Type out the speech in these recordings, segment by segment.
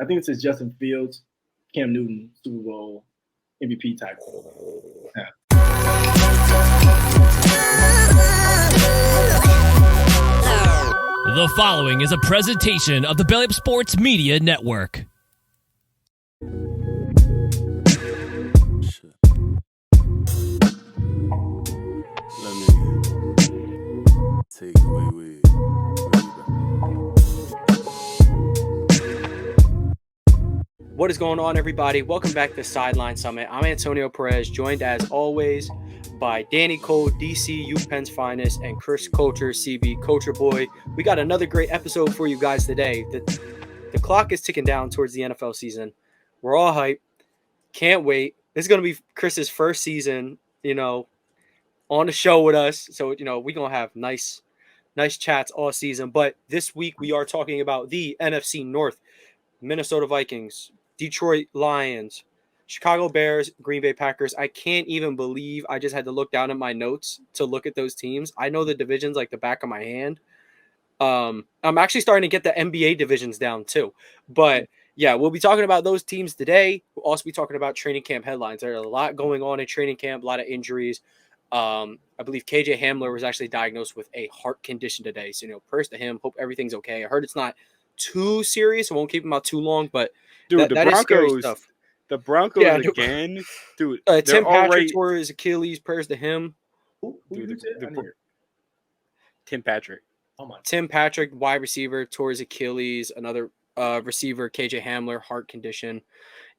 I think it says Justin Fields, Cam Newton, Super Bowl MVP type. Yeah. The following is a presentation of the Belly Up Sports Media Network. Let me take away with. What is going on, everybody? Welcome back to Sideline Summit. I'm Antonio Perez, joined as always by Danny Cole, DC, UPenn's finest, and Chris Coulter, CB, Culture Boy. We got another great episode for you guys today. The clock is ticking down towards the NFL season. We're all hyped. Can't wait. This is going to be Chris's first season, on the show with us. So, we're going to have nice chats all season. But this week we are talking about the NFC North, Minnesota Vikings, Detroit Lions, Chicago Bears, Green Bay Packers. I can't even believe I just had to look down at my notes to look at those teams. I know the divisions like the back of my hand. I'm actually starting to get the NBA divisions down too. But yeah, we'll be talking about those teams today. We'll also be talking about training camp headlines. There's a lot going on in training camp, a lot of injuries. I believe KJ Hamler was actually diagnosed with a heart condition today. So, prayers to him. Hope everything's okay. I heard it's not too serious. I won't keep him out too long, but Dude, that is scary stuff. The Broncos again, dude. Tim Patrick tore his Achilles. Prayers to him. Tim Patrick. Oh my. Tim Patrick, wide receiver, tore his Achilles. Another receiver, KJ Hamler, heart condition.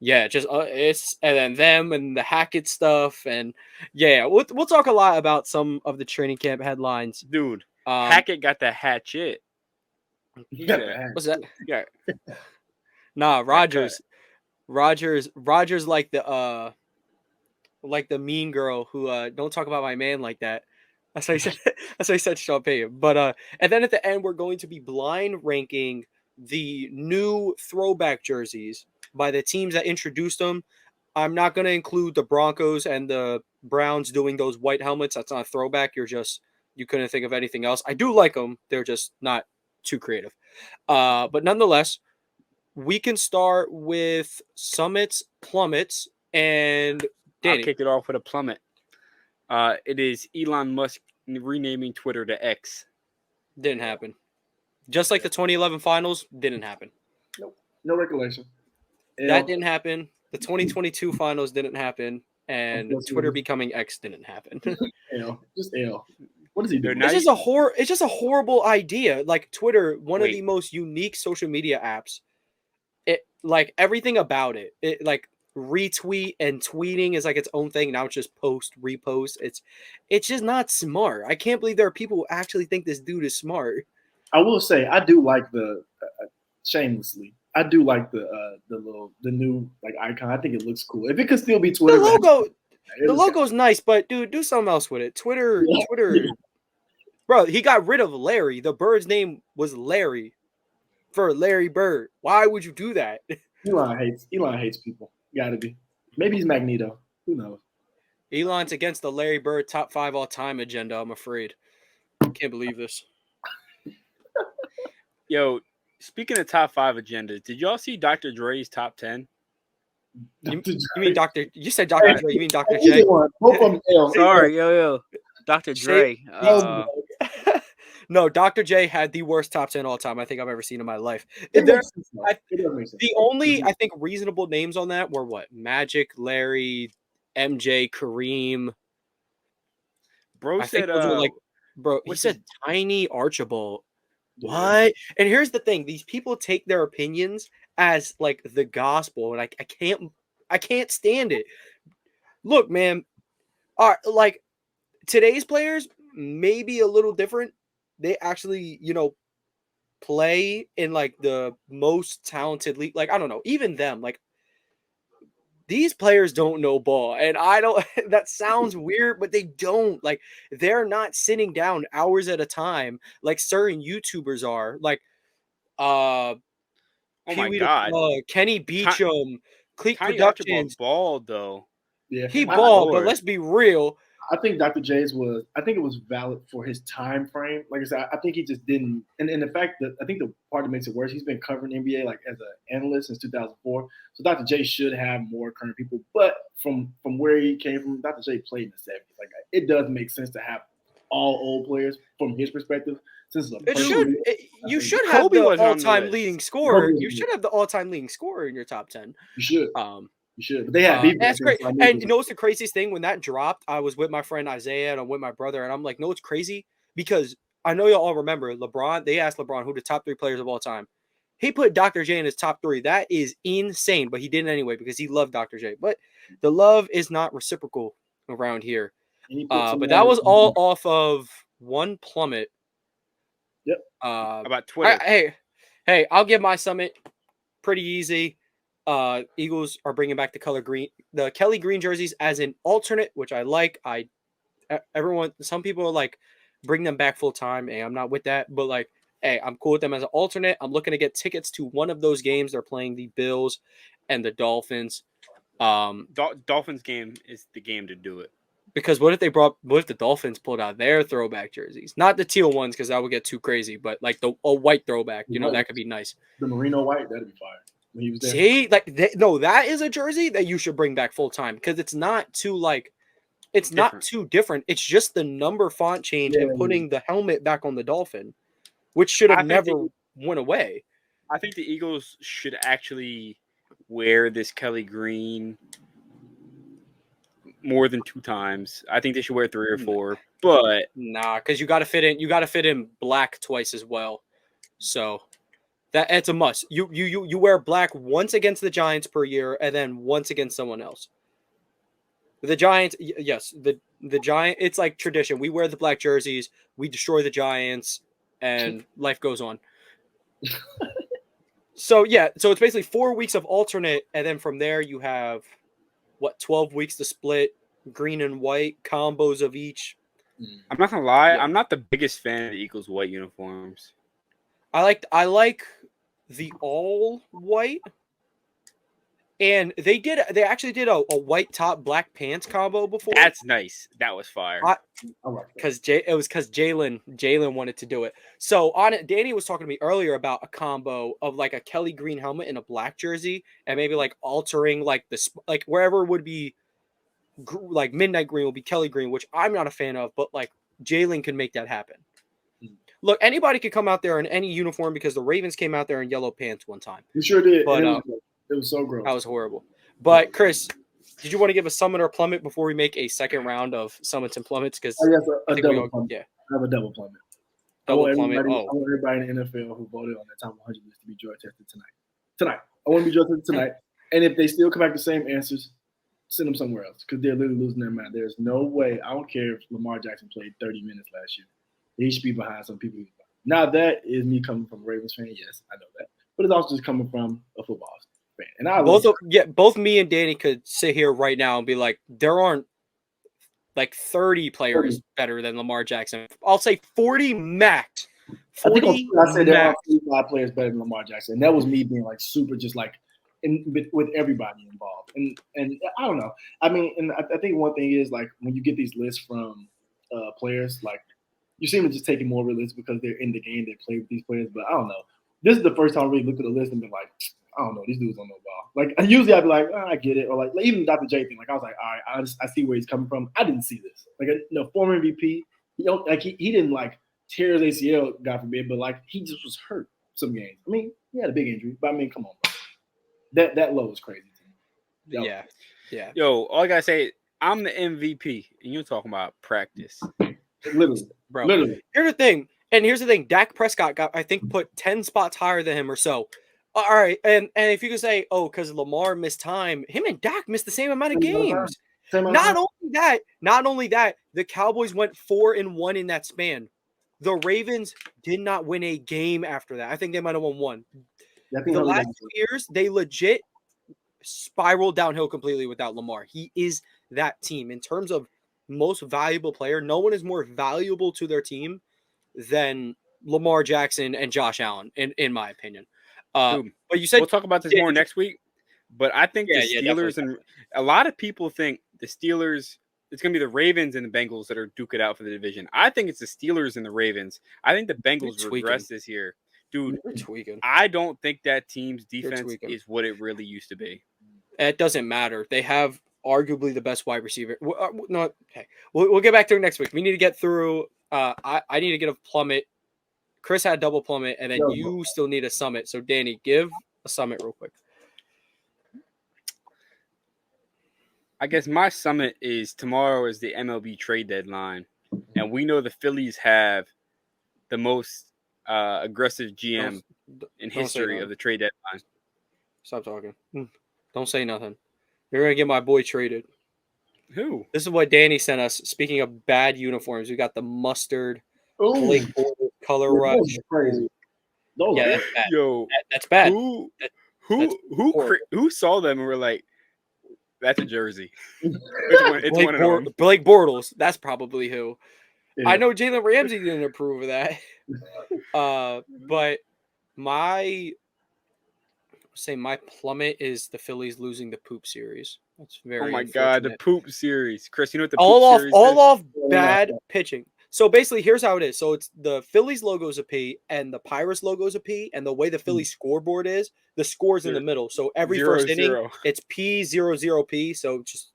Yeah, just it's and then them and the Hackett stuff, and yeah, we'll talk a lot about some of the training camp headlines. Dude, Hackett got the hatchet. What's that? Yeah. Nah, Rogers like the mean girl who don't talk about my man like that. That's what he said. That's what he said to Sean Payton. But and then at the end we're going to be blind ranking the new throwback jerseys by the teams that introduced them. I'm not going to include the Broncos and the Browns doing those white helmets. That's not a throwback. You couldn't think of anything else. I do like them. They're just not too creative. But nonetheless, we can start with Summits, Plummets, and Danny. I'll kick it off with a plummet. It is Elon Musk renaming Twitter to X. Didn't happen. Just like the 2011 finals, didn't happen. Nope. No recollection. That didn't happen. The 2022 finals didn't happen. And Twitter becoming X didn't happen. Just L. What is he doing? It's just a horrible idea. Like Twitter, one of the most unique social media apps. It like everything about it. It like retweet and tweeting is like its own thing. Now it's just post, repost. It's just not smart. I can't believe there are people who actually think this dude is smart. I will say I do like the shamelessly. I do like the new like icon. I think it looks cool. If it could still be Twitter, the logo's nice, but dude, do something else with it. Twitter, bro. He got rid of Larry. The bird's name was Larry for Larry Bird. Why would you do that? Elon hates people. Gotta be. Maybe he's Magneto. Who knows? Elon's against the Larry Bird top 5 all time agenda. I'm afraid. Can't believe this. Yo, speaking of top 5 agendas, did y'all see Dr. Dre's top 10? You mean Dr. You said Dr. Dre. You mean Dr. J? Sorry, yo. Dr. Dre. No, Dr. J had the worst top 10 all time I think I've ever seen in my life. The only, I think, reasonable names on that were what? Magic, Larry, MJ, Kareem. Bro said, he said Tiny Archibald. What? And here's the thing: these people take their opinions as like the gospel, and I can't stand it. Look, man, like today's players may be a little different. They actually, play in like the most talented league. Like I don't know, even them. Like these players don't know ball, and I don't. That sounds weird, but they don't. Like they're not sitting down hours at a time like certain YouTubers are. Like, oh my God, Kenny Beecham, Cleek Productions. Productions. Balled though. Yeah, he balled, but let's be real. I think Dr. J's was. I think it was valid for his time frame. Like I said, I think he just didn't. And the fact that I think the part that makes it worse, he's been covering NBA like as an analyst since 2004. So Dr. J should have more current people. But from where he came from, Dr. J played in the 70s. Like it does make sense to have all old players from his perspective. Since you should have Kobe the wasn't on the all-time list. leading scorer. Kobe You should have the all-time leading scorer in your top 10. You should. You should. But they had That's great. And you know what's the craziest thing? When that dropped, I was with my friend Isaiah and I'm with my brother, and I'm like, no, it's crazy because I know y'all all remember LeBron. They asked LeBron who the top 3 players of all time. He put Dr. J in his top 3. That is insane, but he didn't anyway because he loved Dr. J. But the love is not reciprocal around here. But that was all off of one Plummet. Yep. About Twitter. Hey, I'll give my summit pretty easy. Eagles are bringing back the Kelly Green jerseys as an alternate, which I like. Some people are like, bring them back full time. Hey, I'm not with that, but like, hey, I'm cool with them as an alternate. I'm looking to get tickets to one of those games. They're playing the Bills and the Dolphins. Dolphins game is the game to do it. Because what if the Dolphins pulled out their throwback jerseys? Not the teal ones, because that would get too crazy, but like a white throwback, that could be nice. The merino white, that'd be fire. When he was there. See, that is a jersey that you should bring back full time because it's not too not too different. It's just the number font change and putting the helmet back on the Dolphin, which should have never went away. I think the Eagles should actually wear this Kelly Green more than 2 times. I think they should wear 3 or 4, but nah, because you got to fit in black twice as well. So it's a must. You wear black once against the Giants per year, and then once against someone else. The Giants, yes, the Giant. It's like tradition. We wear the black jerseys. We destroy the Giants, and life goes on. So it's basically 4 weeks of alternate, and then from there you have 12 weeks to split, green and white combos of each. I'm not gonna lie, I'm not the biggest fan of the Eagles white uniforms. I like the all white, and they actually did a white top black pants combo before. That's nice. That was fire. Because Jalen wanted to do it. So on it, Danny was talking to me earlier about a combo of like a Kelly Green helmet and a black jersey, and maybe like altering like wherever would be like midnight green will be Kelly Green, which I'm not a fan of, but like Jalen can make that happen. Look, anybody could come out there in any uniform because the Ravens came out there in yellow pants one time. You sure did. But it was so gross. That was horrible. But Chris, did you want to give a summit or plummet before we make a second round of summits and plummets? Because I double plummet. I have a double plummet. I want everybody in the NFL who voted on that top 100 list to be drug tested tonight. I want to be drug tested tonight. And if they still come back the same answers, send them somewhere else because they're literally losing their mind. There's no way. I don't care if Lamar Jackson played 30 minutes last year. He should be behind some people. Now that is me coming from a Ravens fan. Yes, I know that, but it's also just coming from a football fan. And both me and Danny could sit here right now and be like, there aren't like 30 players better than Lamar Jackson. I'll say 40 max. 40 I said there are 45 players better than Lamar Jackson. And that was me being like super, just like with everybody involved. And I don't know. I mean, and I think one thing is like when you get these lists from players, like you seem to just take it more realistic because they're in the game, they play with these players. But I don't know. This is the first time I really looked at the list and been like, I don't know, these dudes don't know ball. Like usually I'd be like, I get it, or like even Dr. J thing. Like I was like, all right, I see where he's coming from. I didn't see this. Like former MVP, like he didn't like tear his ACL, God forbid, but like he just was hurt some games. I mean, he had a big injury, but I mean, come on, bro. That low is crazy to me. Yeah. Yo, all I gotta say, I'm the MVP, and you're talking about practice. Literally, bro. Literally. Here's the thing. Dak Prescott got, I think, put 10 spots higher than him or so. All right, and if you could say, because Lamar missed time, him and Dak missed the same amount of games. Not only that, the Cowboys went 4-1 in that span. The Ravens did not win a game after that. I think they might have won one. The last 2 years, they legit spiraled downhill completely without Lamar. He is that team. In terms of most valuable player, no one is more valuable to their team than Lamar Jackson and Josh Allen, in my opinion. But you said we'll talk about this more next week. But I think the Steelers and a lot of people think the Steelers it's going to be the Ravens and the Bengals that are duke it out for the division. I think it's the Steelers and the Ravens. I think the Bengals regress this year. Dude, You're tweaking. I don't think that team's defense is what it really used to be. It doesn't matter. They have arguably the best wide receiver. No, okay. We'll get back to it next week. We need to get through. I need to get a Plummet. Chris had a double Plummet, and then you still need a Summit. So, Danny, give a Summit real quick. I guess my Summit is tomorrow is the MLB trade deadline, and we know the Phillies have the most aggressive GM in history of the trade deadline. Stop talking. Don't say nothing. You're going to get my boy traded. Who? This is what Danny sent us. Speaking of bad uniforms, we got the mustard Blake color rush. Crazy. Yeah, that's bad. Yo, that's bad. Who saw them and were like, that's a jersey. It's one of them. Blake Bortles. That's probably who. Yeah. I know Jalen Ramsey didn't approve of that. But my Plummet is the Phillies losing the poop series. That's very. Oh my god, the poop series, Chris. You know what the poop series all is? off bad pitching. So basically, here's how it is. So it's the Phillies logo is a P, and the Pirates logo is a P, and the way the Phillies squoreboard is, the score's in the middle. So every first inning, it's P00P. So just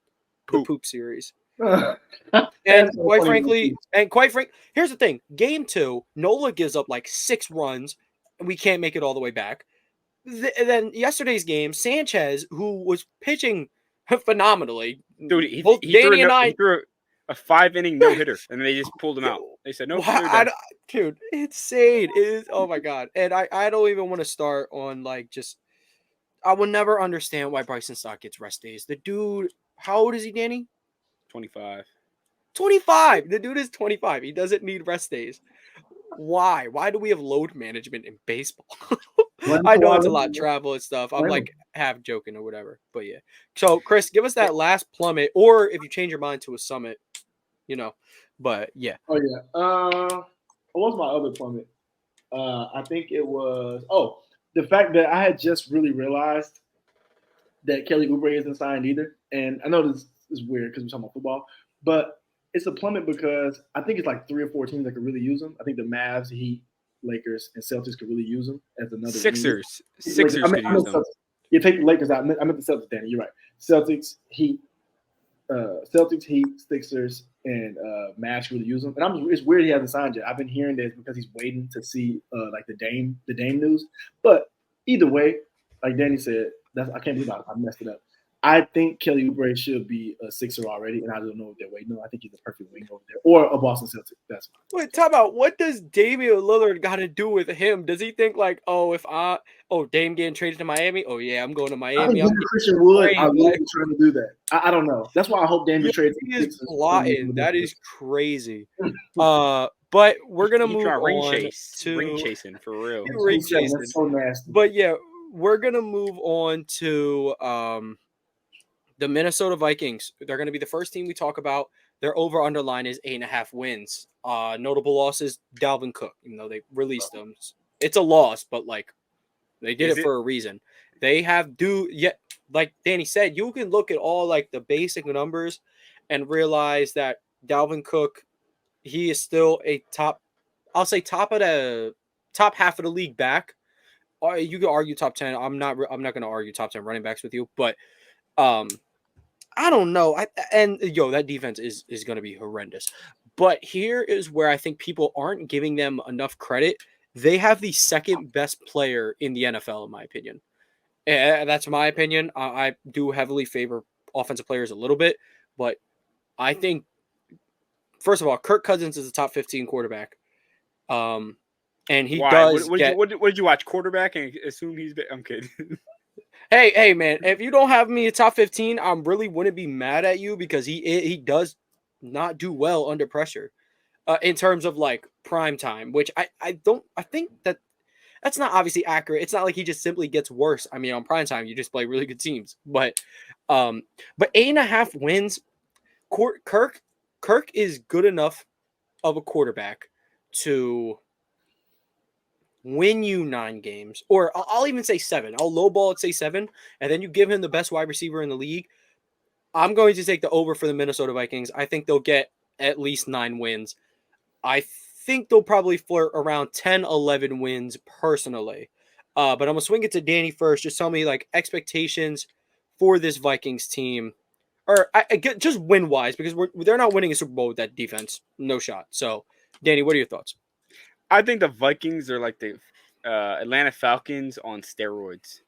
poop series. And quite frankly, here's the thing: Game 2, Nola gives up like 6 runs, and we can't make it all the way back. Then yesterday's game, Sanchez, who was pitching phenomenally, dude, he threw a 5-inning no-hitter, and they just pulled him out. They said, no, dude, insane. It is, oh, my God. And I don't even want to start on, like, just – I will never understand why Bryson Stott gets rest days. The dude – how old is he, Danny? 25. 25! The dude is 25. He doesn't need rest days. Why? Why do we have load management in baseball? I know it's a lot of travel and stuff. I'm like half joking or whatever. But yeah. So, Chris, give us that last Plummet, or if you change your mind to a Summit, But yeah. Oh, yeah. What was my other Plummet? I think it was the fact that I had just really realized that Kelly Oubre isn't signed either. And I know this is weird because we're talking about football, but it's a Plummet because I think it's like 3 or 4 teams that could really use him. I think the Mavs, Heat, Lakers, and Celtics could really use him as another Sixers. League. Sixers could use them. You take the Lakers out. I meant the Celtics, Danny. You're right. Celtics, Heat, Sixers, and Mavs really use him. And it's weird he hasn't signed yet. I've been hearing this because he's waiting to see like the Dame news. But either way, like Danny said, I can't believe I messed it up. I think Kelly Oubre should be a Sixer already, and I don't know what they're waiting on. I think he's a perfect wing over there, or a Boston Celtic. That's fine. Wait, talk about what does Damian Lillard got to do with him? Does he think like, Dame getting traded to Miami? Oh yeah, I'm going to Miami. I'm Christian Wood. I'm really trying to do that. I don't know. That's why I hope Dame gets traded. He is plotting. That is crazy. But we're gonna move on to ring chasing for real. Ring chasing. That's so nasty. But yeah, we're gonna move on to the Minnesota Vikings. They're going to be the first team we talk about. Their over-under line is 8.5 wins. Notable losses, Dalvin Cook, even though they released him. It's a loss, but, like, they did it for a reason. They have like Danny said, you can look at all, like, the basic numbers and realize that Dalvin Cook, he is still a top of the top half of the league back. You can argue top 10. I'm not going to argue top 10 running backs with you, but I don't know. That defense is going to be horrendous. But here is where I think people aren't giving them enough credit. They have the second best player in the NFL, in my opinion. That's my opinion. I do heavily favor offensive players a little bit, but I think, first of all, Kirk Cousins is a top 15 quarterback. And he does what did you watch? Quarterback and assume he's – I'm kidding. Hey, man, if you don't have me a top 15, I really wouldn't be mad at you because he does not do well under pressure in terms of like prime time, which I think that's not obviously accurate. It's not like he just simply gets worse. I mean, on prime time, you just play really good teams, but 8.5 wins, Kirk is good enough of a quarterback to win you 9 games, or I'll even say 7. I'll lowball it, say 7, and then you give him the best wide receiver in the league. I'm going to take the over for the Minnesota Vikings. I think they'll get at least 9 wins. I think they'll probably flirt around 10, 11 wins personally. But I'm going to swing it to Danny first. Just tell me, like, expectations for this Vikings team. Or I get just win-wise, because they're not winning a Super Bowl with that defense. No shot. So, Danny, what are your thoughts? I think the Vikings are like the Atlanta Falcons on steroids.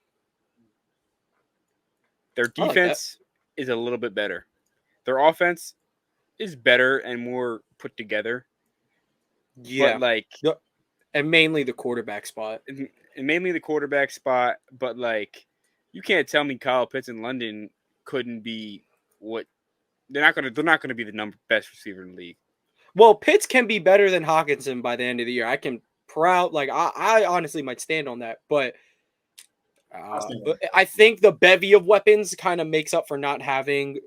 Their defense is a little bit better. Their offense is better and more put together. Yeah. But like, and mainly the quarterback spot. But like, you can't tell me Kyle Pitts in London couldn't be what they're not gonna be the best receiver in the league. Well, Pitts can be better than Hawkinson by the end of the year. I can I honestly might stand on that, but I think the bevy of weapons kind of makes up for not having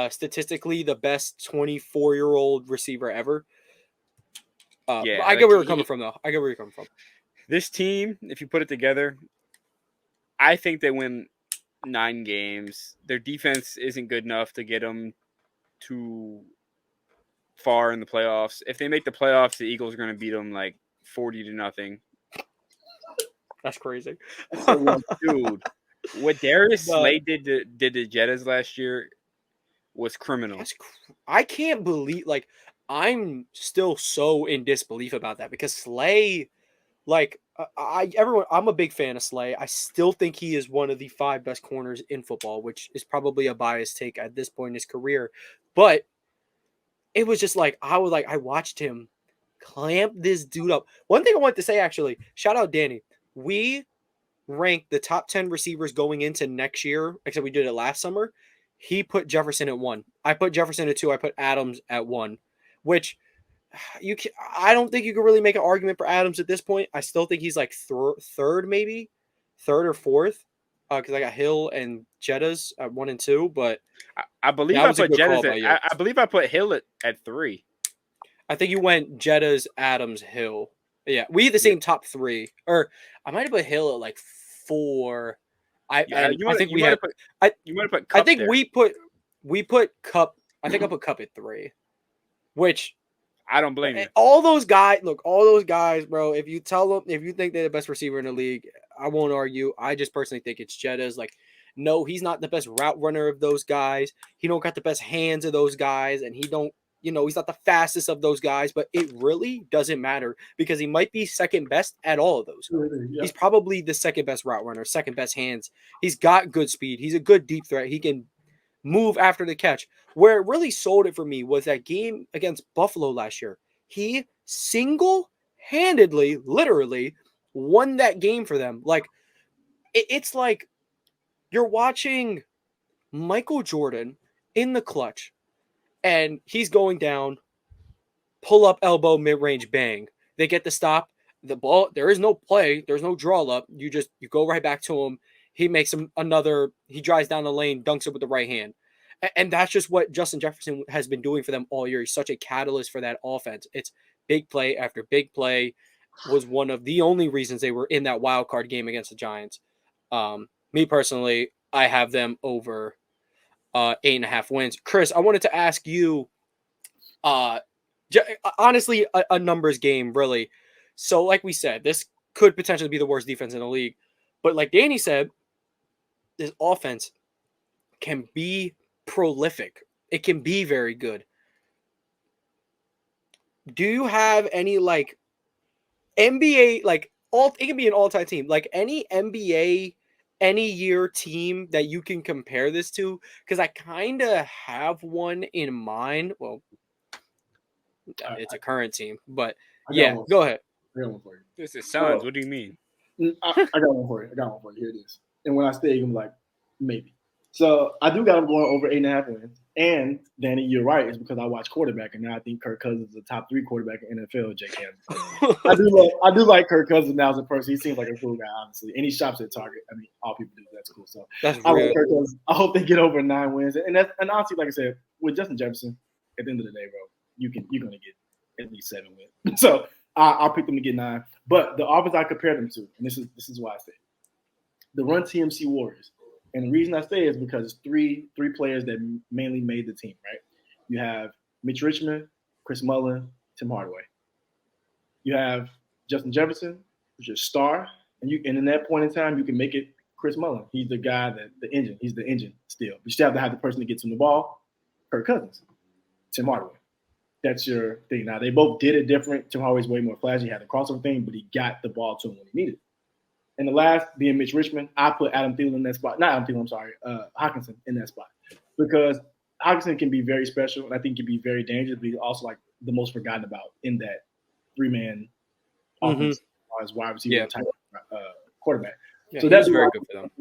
statistically the best 24-year-old receiver ever. I get where you're coming from, though. I get where you're coming from. This team, if you put it together, I think they win 9 games. Their defense isn't good enough to get them too far in the playoffs. If they make the playoffs, the Eagles are going to beat them like 40-0. That's crazy. Dude, what Darius Slay did to Jettas last year was criminal. I can't believe, like, I'm still so in disbelief about that, because Slay, like, I'm a big fan of Slay. I still think he is one of the 5 best corners in football, which is probably a biased take at this point in his career. But it was just like, I watched him clamp this dude up. One thing I wanted to say, actually, shout out Danny. We ranked the top 10 receivers going into next year, except we did it last summer. He put Jefferson at 1. I put Jefferson at 2. I put Adams at 1, which I don't think you can really make an argument for Adams at this point. I still think he's like third, maybe third or fourth, because I got Hill and Jettas at 1 and 2. But I believe I put Jettas I believe I put Hill at 3. I think you went Jettas, Adams, Hill. Yeah, we had the same top 3, or I might have put Hill at like 4. I think we had. You might have put Cup. I think there. we put Cup. I think I put Cup at 3, which I don't blame you. All those guys, bro. If you think they're the best receiver in the league, I won't argue. I just personally think it's Jettas. Like, no, he's not the best route runner of those guys. He don't got the best hands of those guys, and he don't. He's not the fastest of those guys, but it really doesn't matter, because he might be second best at all of those. Yeah. He's probably the second best route runner, second best hands. He's got good speed. He's a good deep threat. He can move after the catch. Where it really sold it for me was that game against Buffalo last year. He single-handedly, literally, won that game for them. Like, it's like you're watching Michael Jordan in the clutch, and he's going down, pull up, elbow, mid-range, bang. They get the stop. The ball, there is no play. There's no draw up. You go right back to him. He makes him he drives down the lane, dunks it with the right hand. And that's just what Justin Jefferson has been doing for them all year. He's such a catalyst for that offense. It's big play after big play. Was one of the only reasons they were in that wild card game against the Giants. Me personally, I have them over 8.5 wins. Chris, I wanted to ask you, honestly, a numbers game, really. So, like we said, this could potentially be the worst defense in the league. But like Danny said, this offense can be prolific. It can be very good. Do you have any, like, NBA, like, it can be an all-time team, like any NBA any year team that you can compare this to? Because I kind of have one in mind. Well, it's a current team, but yeah, go ahead. I got one for you. This is Suns. What do you mean? I got one for you. Here it is. And when I say, I'm like, maybe. So I do got them going over 8.5 wins. And Danny, you're right. It's because I watch quarterback, and now I think Kirk Cousins is the top 3 quarterback in NFL. I do like Kirk Cousins now as a person. He seems like a cool guy, honestly, and he shops at Target. I mean, all people do. That's cool. So that's I like Kirk Cousins. I hope they get over 9 wins. And honestly, like I said, with Justin Jefferson, at the end of the day, bro, you're gonna get at least 7 wins. So I'll pick them to get 9. But the offense I compare them to, and this is why I say the Run TMC Warriors. And the reason I say is because it's three players that mainly made the team, right? You have Mitch Richmond, Chris Mullin, Tim Hardaway. You have Justin Jefferson, who's your star, and in that point in time, you can make it Chris Mullin. He's the guy the engine. He's the engine still. But you still have to have the person that gets him the ball. Kirk Cousins, Tim Hardaway. That's your thing. Now they both did it different. Tim Hardaway's way more flashy. He had the crossover thing, but he got the ball to him when he needed it. And the last being Mitch Richmond, I put Adam Thielen in that spot. Not Adam Thielen, I'm sorry, Hockenson in that spot. Because Hockenson can be very special, and I think can be very dangerous, but he's also like the most forgotten about in that three-man offense as wide receiver type quarterback. Yeah, so that's very good for them.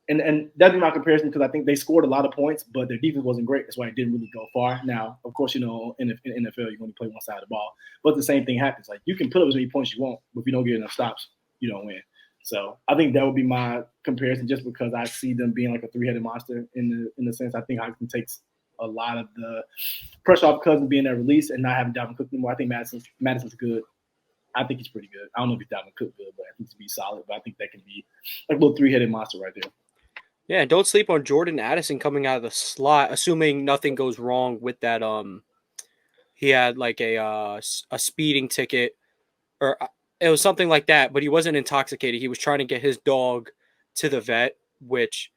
And that'd be my comparison because I think they scored a lot of points, but their defense wasn't great. That's why it didn't really go far. Now, of course, in the NFL, you only play one side of the ball. But the same thing happens. Like you can put up as many points you want, but if you don't get enough stops, you don't win. So I think that would be my comparison, just because I see them being like a three-headed monster in the sense. I think Hockenson takes a lot of the pressure off Cousins being that release and not having Dalvin Cook anymore. I think Madison's good. I think he's pretty good. I don't know if he's Dalvin Cook good, but I think he'd be solid. But I think that can be like a little three-headed monster right there. Yeah, and don't sleep on Jordan Addison coming out of the slot, assuming nothing goes wrong with that. He had like a speeding ticket, or it was something like that, but he wasn't intoxicated. He was trying to get his dog to the vet, which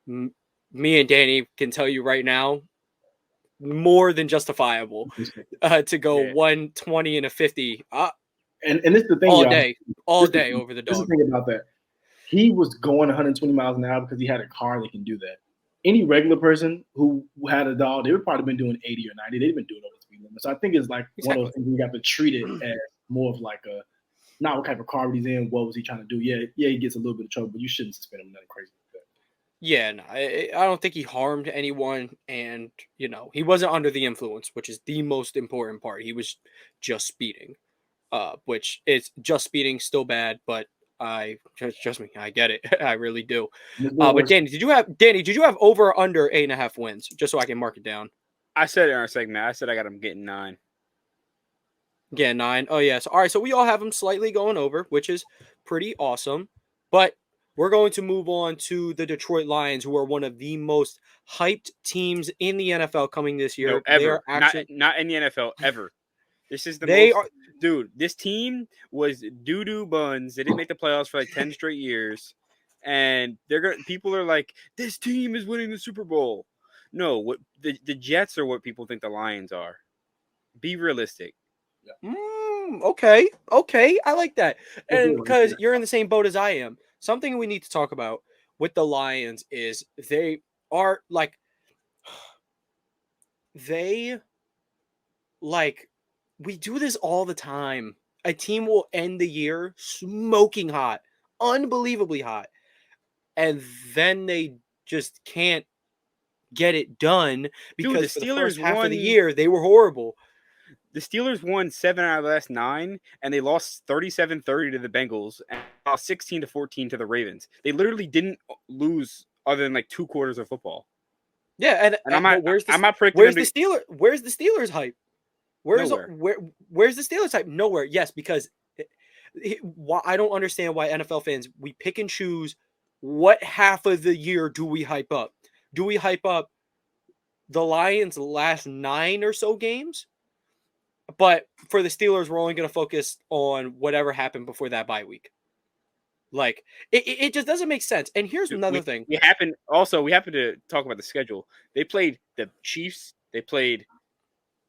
me and Danny can tell you right now, more than justifiable to go 120 and a 50. And this is the thing, all day over the dog. This is the thing about that. He was going 120 miles an hour because he had a car that can do that. Any regular person who had a dog, they would probably been doing 80 or 90. They've been doing over the speed limit. So I think it's like one of those things you have to treat it as more of like a, not what type of car he's in, what was he trying to do. Yeah, he gets a little bit of trouble, but you shouldn't suspend him nothing crazy like that. Yeah, no, I don't think he harmed anyone, and he wasn't under the influence, which is the most important part. He was just speeding, which is just speeding, still bad, but trust me, I get it. I really do. But Danny, did you have over or under 8.5 wins? Just so I can mark it down. I said it in our segment. I said I got him getting 9. Yeah, 9. Oh, yes. All right, so we all have them slightly going over, which is pretty awesome. But we're going to move on to the Detroit Lions, who are one of the most hyped teams in the NFL coming this year. No, ever. Not in the NFL, ever. This is dude, this team was doo-doo buns. They didn't make the playoffs for like 10 straight years. And people are like, this team is winning the Super Bowl. No, what the Jets are what people think the Lions are. Be realistic. Yeah. Okay. I like that. And because you're in the same boat as I am, something we need to talk about with the Lions is they are like we do this all the time. A team will end the year smoking hot, unbelievably hot, and then they just can't get it done because the Steelers, for the first half of the year, they were horrible. The Steelers won 7 out of the last 9, and they lost 37-30 to the Bengals and lost 16-14 to the Ravens. They literally didn't lose other than like 2 quarters of football. Yeah, and where's the Steelers hype? Where's the Steelers hype? Nowhere. Yes, because I don't understand why NFL fans, we pick and choose what half of the year do we hype up. Do we hype up the Lions' last 9 or so games? But for the Steelers, we're only going to focus on whatever happened before that bye week. Like, it just doesn't make sense. And here's another thing. We happen to talk about the schedule. They played the Chiefs. They played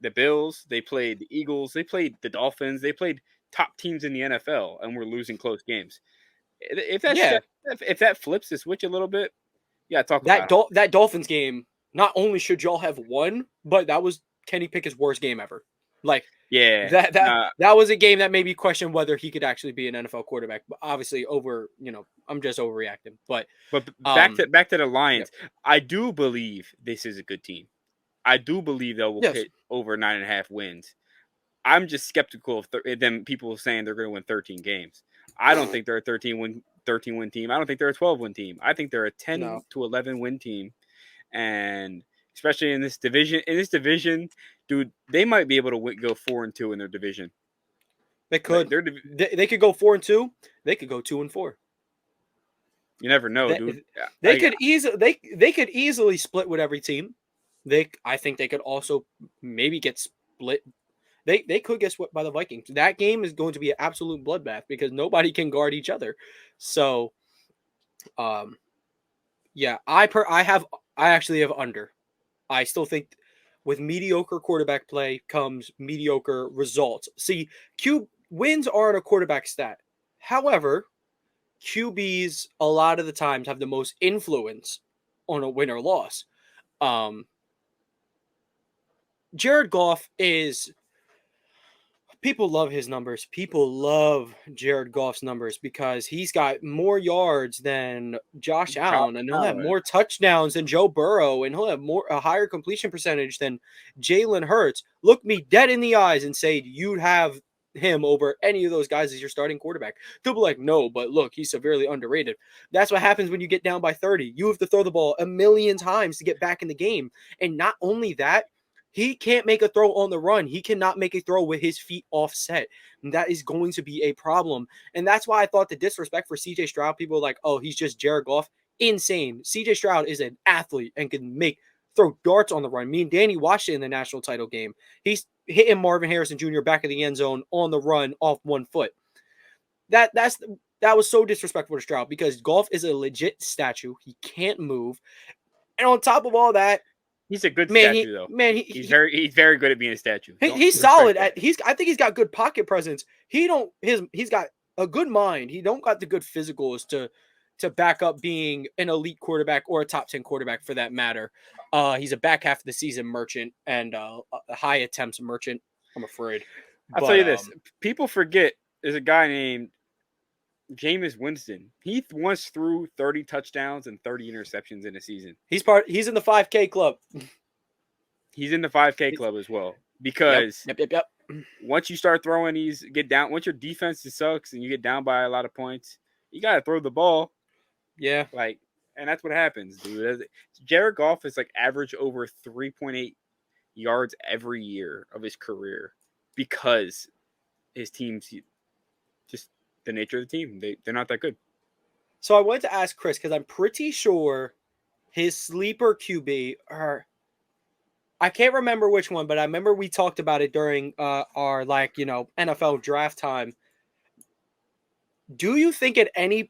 the Bills. They played the Eagles. They played the Dolphins. They played top teams in the NFL, and we're losing close games. If that flips the switch a little bit, talk about that Dolphins game. Not only should y'all have won, but that was Kenny Pickett's worst game ever. Like, that was a game that made me question whether he could actually be an NFL quarterback. But obviously, I'm just overreacting. But back to the Lions. Yep. I do believe this is a good team. I do believe they will hit over 9.5 wins. I'm just skeptical of them people saying they're going to win 13 games. I don't think they're a 13 win team. I don't think they're a 12-win team. I think they're a 10 to 11 win team, and especially in this division, dude, they might be able to go 4-2 in their division. They could. They could go 4-2. They could go 2-4. You never know, They, dude. they could easily split with every team. I think they could also maybe get split. They could get swept by the Vikings. That game is going to be an absolute bloodbath because nobody can guard each other. So, yeah, I actually have under. I still think with mediocre quarterback play comes mediocre results. See, wins aren't a quarterback stat. However, QBs a lot of the times have the most influence on a win or loss. Jared Goff is people love his numbers. People love Jared Goff's numbers because he's got more yards than Josh Allen, and he'll have more touchdowns than Joe Burrow, and he'll have a higher completion percentage than Jalen Hurts. Look me dead in the eyes and say you'd have him over any of those guys as your starting quarterback. They'll be like, no, but look, he's severely underrated. That's what happens when you get down by 30. You have to throw the ball a million times to get back in the game. And not only that, he can't make a throw on the run. He cannot make a throw with his feet offset. And that is going to be a problem. And that's why I thought the disrespect for CJ Stroud, people are like, oh, he's just Jared Goff. Insane. CJ Stroud is an athlete and can throw darts on the run. Me and Danny watched it in the national title game. He's hitting Marvin Harrison Jr. back of the end zone on the run off one foot. That was so disrespectful to Stroud because Goff is a legit statue. He can't move. And on top of all that, he's a good statue, though. He's very good at being a statue. He's solid I think he's got good pocket presence. He's got a good mind. He don't got the good physicals to back up being an elite quarterback or a top 10 quarterback for that matter. He's a back half of the season merchant and a high attempts merchant, I'm afraid. I'll tell you this. People forget there's a guy named Jameis Winston. He once threw 30 touchdowns and 30 interceptions in a season. He's in the 5K club. He's in the 5K club as well. Because yep. Once you start throwing once your defense sucks and you get down by a lot of points, you got to throw the ball. Yeah. And that's what happens, dude. Jared Goff is average over 3.8 yards every year of his career because his team's just the nature of the team. They're not that good. So I wanted to ask Chris because I'm pretty sure his sleeper QB I can't remember which one, but I remember we talked about it during our NFL draft time. Do you think at any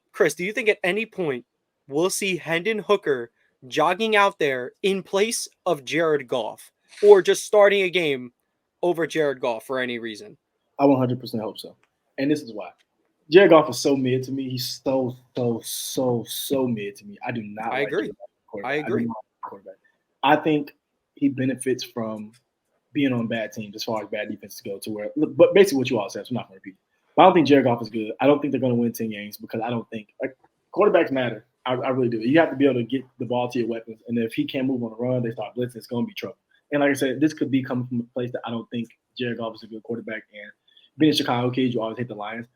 point we'll see Hendon Hooker jogging out there in place of Jared Goff or just starting a game over Jared Goff for any reason? I 100% hope so. And this is why. Jared Goff is so mid to me. He's so mid to me. I do not I agree. I think he benefits from being on bad teams as far as bad defenses go but basically what you all said, so I'm not going to repeat. But I don't think Jared Goff is good. I don't think they're going to win 10 games because I don't think quarterbacks matter. I really do. You have to be able to get the ball to your weapons. And if he can't move on the run, they start blitzing, it's going to be trouble. And like I said, this could be coming from a place that I don't think Jared Goff is a good quarterback. And being a Chicago kid, you always hate the Lions.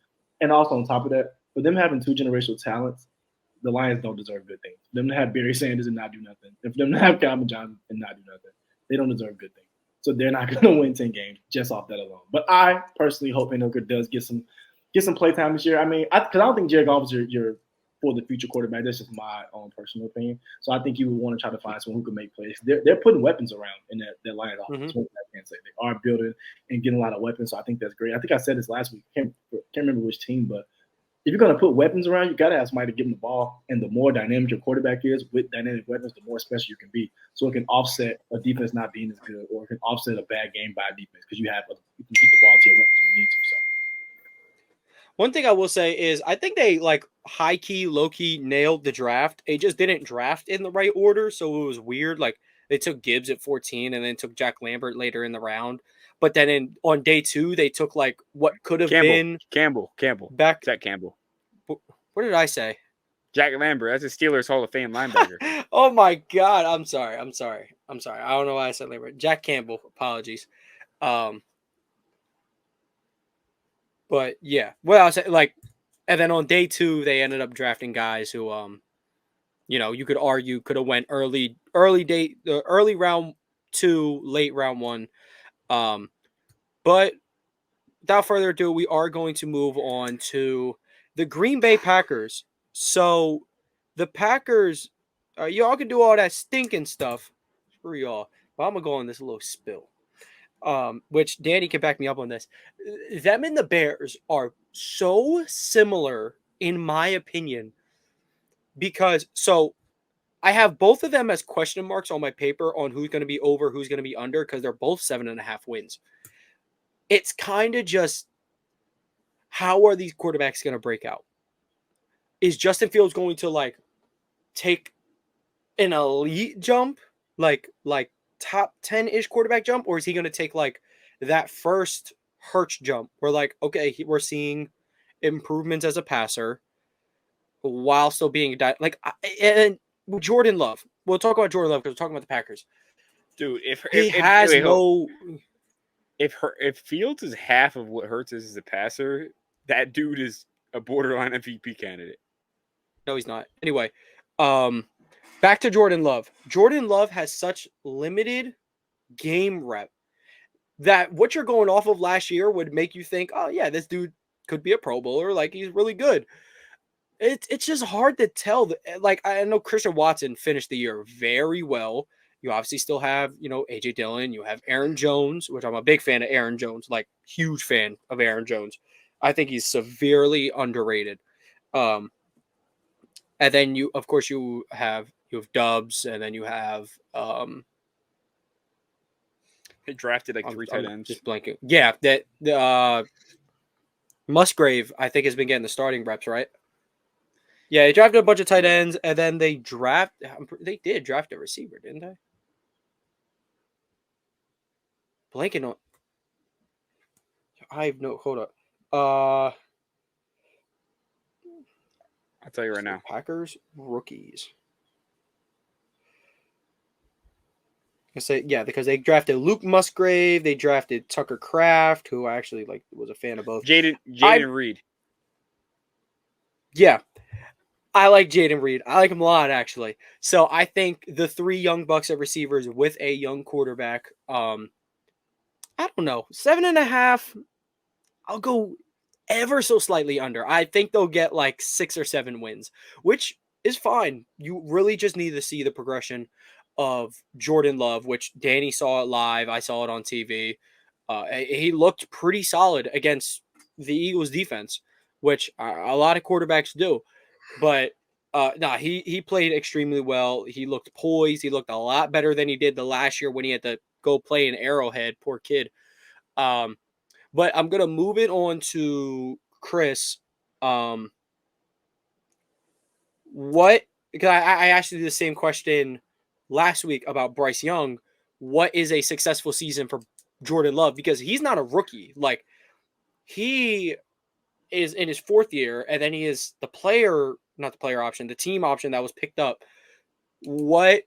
And also on top of that, for them having two generational talents, the Lions don't deserve good things. For them to have Barry Sanders and not do nothing. And for them to have Calvin Johnson and not do nothing, they don't deserve good things. So they're not going to win 10 games just off that alone. But I personally hope Hooker does get some play time this year. I mean, because I don't think Jared Goff is your for the future quarterback. That's just my own personal opinion. So I think you would want to try to find someone who can make plays. They're putting weapons around in that Lions offense. Mm-hmm. I can't say they are building and getting a lot of weapons. So I think that's great. I think I said this last week. Can't remember which team, but if you're going to put weapons around, you got to have somebody to give them the ball. And the more dynamic your quarterback is with dynamic weapons, the more special you can be. So it can offset a defense not being as good, or it can offset a bad game by a defense because you can keep the ball to your weapons when you need to. So. One thing I will say is I think they high key, low key nailed the draft. They just didn't draft in the right order, so it was weird. They took Gibbs at 14 and then took Jack Lambert later in the round. But then on day 2, they took what could have been Campbell. Back Zach Campbell. What did I say? Jack Lambert. That's a Steelers Hall of Fame linebacker. Oh my God! I'm sorry. I don't know why I said Lambert. Jack Campbell. Apologies. But yeah, well, I was saying, and then on day 2, they ended up drafting guys who, you could argue could have went early round 2, late round 1. But without further ado, we are going to move on to the Green Bay Packers. So the Packers, y'all can do all that stinking stuff. Screw y'all. But I'm going to go on this little spill. Which Danny can back me up on this. Them and the Bears are so similar, in my opinion, because I have both of them as question marks on my paper on who's going to be over, who's going to be under, because they're both 7.5 wins. It's kind of just, how are these quarterbacks going to break out? Is Justin Fields going to like take an elite jump, like top 10-ish quarterback jump, or is he going to take like that first Hurts jump where like, okay, we're seeing improvements as a passer while still being like, and Jordan Love. We'll talk about Jordan Love because we're talking about the Packers. Dude, if Fields is half of what Hurts is as a passer, that dude is a borderline MVP candidate. No, he's not. Anyway, back to Jordan Love. Jordan Love has such limited game rep that what you're going off of last year would make you think, oh yeah, this dude could be a Pro Bowler. Like, he's really good. It's just hard to tell. Like, I know Christian Watson finished the year very well. You obviously still have, A.J. Dillon. You have Aaron Jones, which I'm a big fan of Aaron Jones, like huge fan of Aaron Jones. I think he's severely underrated. And then you have Dubs, and then you have They drafted like 3 tight ends. Just blanking. Yeah, that Musgrave, I think, has been getting the starting reps, right? Yeah, they drafted a bunch of tight ends, and then they did draft a receiver, didn't they? Blanking on. I have no. Hold up. I'll tell you right now. Packers rookies. I say because they drafted Luke Musgrave, they drafted Tucker Kraft, who I actually was a fan of both. Jaden Reed. Yeah. I like Jaden Reed. I like him a lot, actually. So I think the 3 young Bucks at receivers with a young quarterback, I don't know, 7.5. I'll go ever so slightly under. I think they'll get like 6 or 7 wins, which is fine. You really just need to see the progression of Jordan Love, which Danny saw it live. I saw it on TV. He looked pretty solid against the Eagles defense, which a lot of quarterbacks do. But he played extremely well. He looked poised. He looked a lot better than he did the last year when he had to go play in Arrowhead. Poor kid. But I'm going to move it on to Chris. Because I asked you the same question last week about Bryce Young. What is a successful season for Jordan Love? Because he's not a rookie. Like, he is in his 4th year, and then he is the team option that was picked up. What?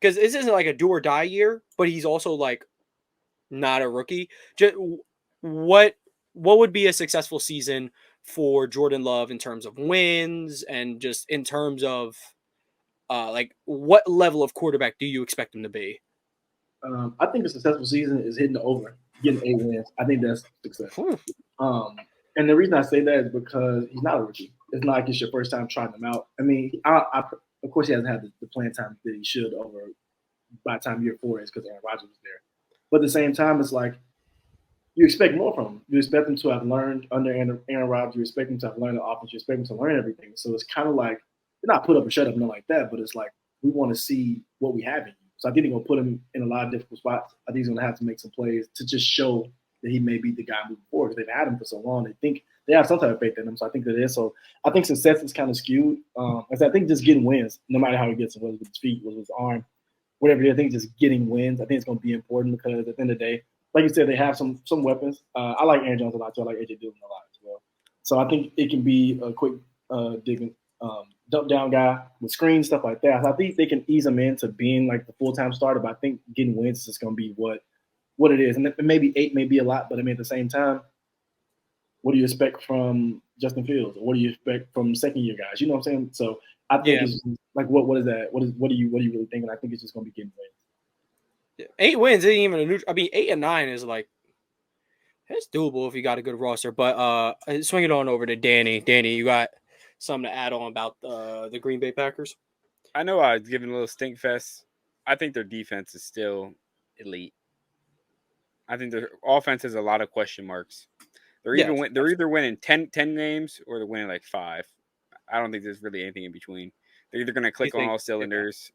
Because this isn't like a do or die year, but he's also like not a rookie. Just what would be a successful season for Jordan Love in terms of wins and just in terms of like what level of quarterback do you expect him to be? I think a successful season is hitting the over, getting 8 wins. I think that's success. And the reason I say that is because he's not a rookie. It's not like it's your first time trying him out. I mean, of course, he hasn't had the playing time that he should over by the time year 4 is because Aaron Rodgers was there. But at the same time, it's like you expect more from him. You expect him to have learned under Aaron Rodgers. You expect him to have learned the offense. You expect him to learn everything. So it's kind of like you're not put up and shut up, nothing like that. But it's like we want to see what we have in you. So I think they're going to put him in a lot of difficult spots. I think he's going to have to make some plays to just show that he may be the guy moving forward because they've had him for so long. They think they have some type of faith in him. So I think that is. So I think success is kind of skewed. I think just getting wins, no matter how he gets them, whether it's with his feet, whether it's his arm, whatever it is, I think just getting wins, I think it's going to be important because at the end of the day, like you said, they have some weapons. I like Aaron Jones a lot too. I like A.J. Dillon a lot as well. So I think it can be a quick digging dump down guy with screens, stuff like that. So I think they can ease him into being like the full-time starter, but I think getting wins is just going to be what it is. And maybe 8 may be a lot, but I mean, at the same time, what do you expect from Justin Fields? Or what do you expect from second-year guys? You know what I'm saying? So I think it's like, what is that? What are you really thinking? I think it's just going to be getting wins. 8 wins isn't even a neutral. I mean, 8 and 9 is like it's doable if you got a good roster. But swing it on over to Danny. Danny, you got something to add on about the Green Bay Packers? I know I was giving a little stink fest. I think their defense is still elite. I think their offense has a lot of question marks. They're either winning 10 games or they're winning like 5. I don't think there's really anything in between. They're either going to click on all cylinders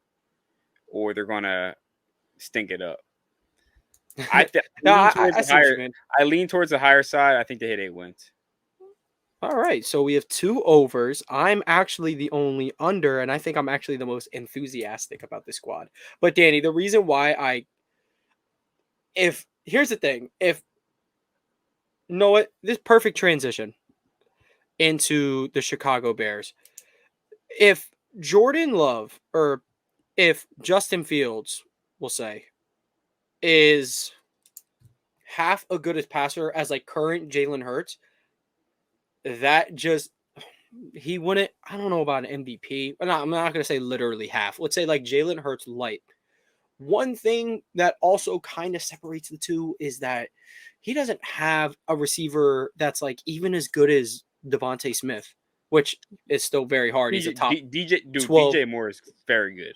or they're going to stink it up. I lean towards the higher side. I think they hit 8 wins. All right, so we have 2 overs. I'm actually the only under, and I think I'm actually the most enthusiastic about this squad. But Danny, the reason why here's the thing, you know what, this perfect transition into the Chicago Bears. If Jordan Love, or if Justin Fields, we'll say, is half a good as passer as like current Jalen Hurts, that just, he wouldn't, I don't know about an MVP. I'm not going to say literally half. Let's say like Jalen Hurts light. One thing that also kind of separates the two is that he doesn't have a receiver that's like even as good as Devontae Smith, which is still very hard. He's a top DJ Moore is very good.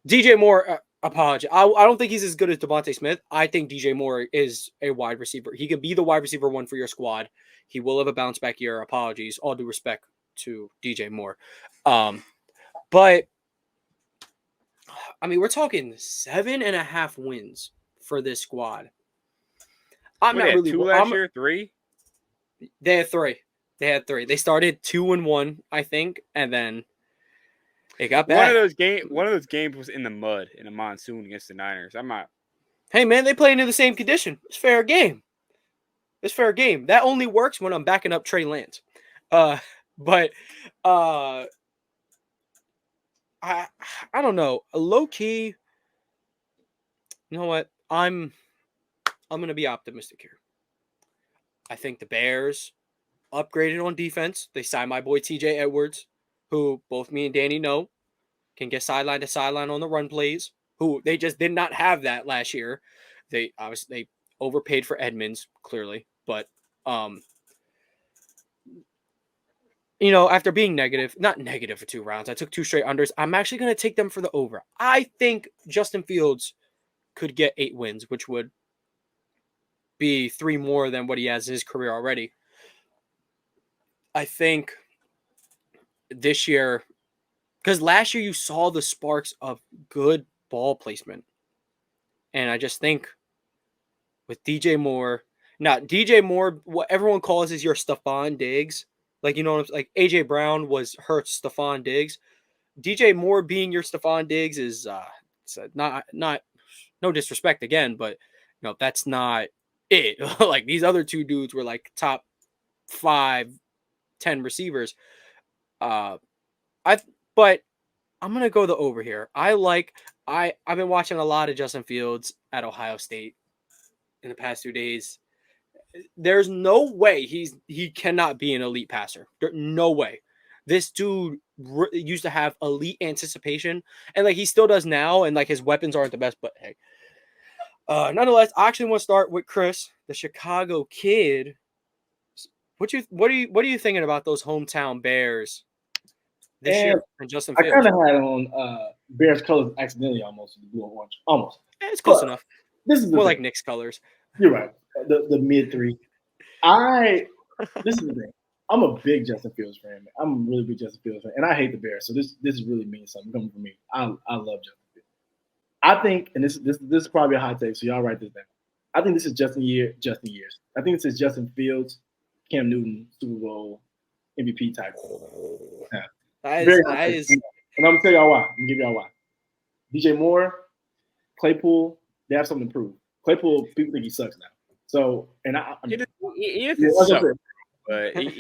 DJ Moore, apologize. I don't think he's as good as Devontae Smith. I think DJ Moore is a wide receiver. He could be the wide receiver 1 for your squad. He will have a bounce back year. Apologies. All due respect to DJ Moore. But I mean, we're talking 7.5 wins for this squad. I'm not really 2 last year, 3. They had 3. They started 2-1, I think, and then it got bad. One of those games was in the mud in a monsoon against the Niners. I'm not. Hey man, they playing in the same condition. It's fair game. That only works when I'm backing up Trey Lance. But I don't know. Low key, you know what? I'm gonna be optimistic here. I think the Bears upgraded on defense. They signed my boy TJ Edwards, who both me and Danny know can get sideline to sideline on the run plays. Who they just did not have that last year. They obviously overpaid for Edmonds, clearly, but you know, after being not negative for 2 rounds, I took 2 straight unders. I'm actually going to take them for the over. I think Justin Fields could get 8 wins, which would be 3 more than what he has in his career already. I think this year, because last year you saw the sparks of good ball placement. And I just think with DJ Moore, what everyone calls is your Stephon Diggs. Like, you know, like AJ Brown was Hurts, Stephon Diggs. DJ Moore being your Stephon Diggs is not no disrespect again, but you know, that's not it. Like these other 2 dudes were like top 5, 10 receivers. But I'm gonna go the over here. I've been watching a lot of Justin Fields at Ohio State in the past 2 days. There's no way he cannot be an elite passer. No way. This dude used to have elite anticipation, and like he still does now, and like his weapons aren't the best, but hey. Nonetheless, I actually want to start with Chris, the Chicago kid. What are you thinking about those hometown Bears this year and Justin Fields? I kind of had on Bears colors accidentally, almost blue and orange, almost. It's close enough. This is more like Knicks colors. You're right. The mid 3. This is the thing. I'm a big Justin Fields fan. Man. I'm a really big Justin Fields fan, and I hate the Bears. So this really means something coming from me. I love Justin Fields. I think, and this is probably a hot take, so y'all write this down. I think this is Justin Years. I think this is Justin Fields, Cam Newton, Super Bowl MVP type. Yeah. That is. And I'm gonna tell y'all why. I'm gonna give y'all why. DJ Moore, Claypool, they have something to prove. Claypool, people think he sucks now. So, and he suck, but he's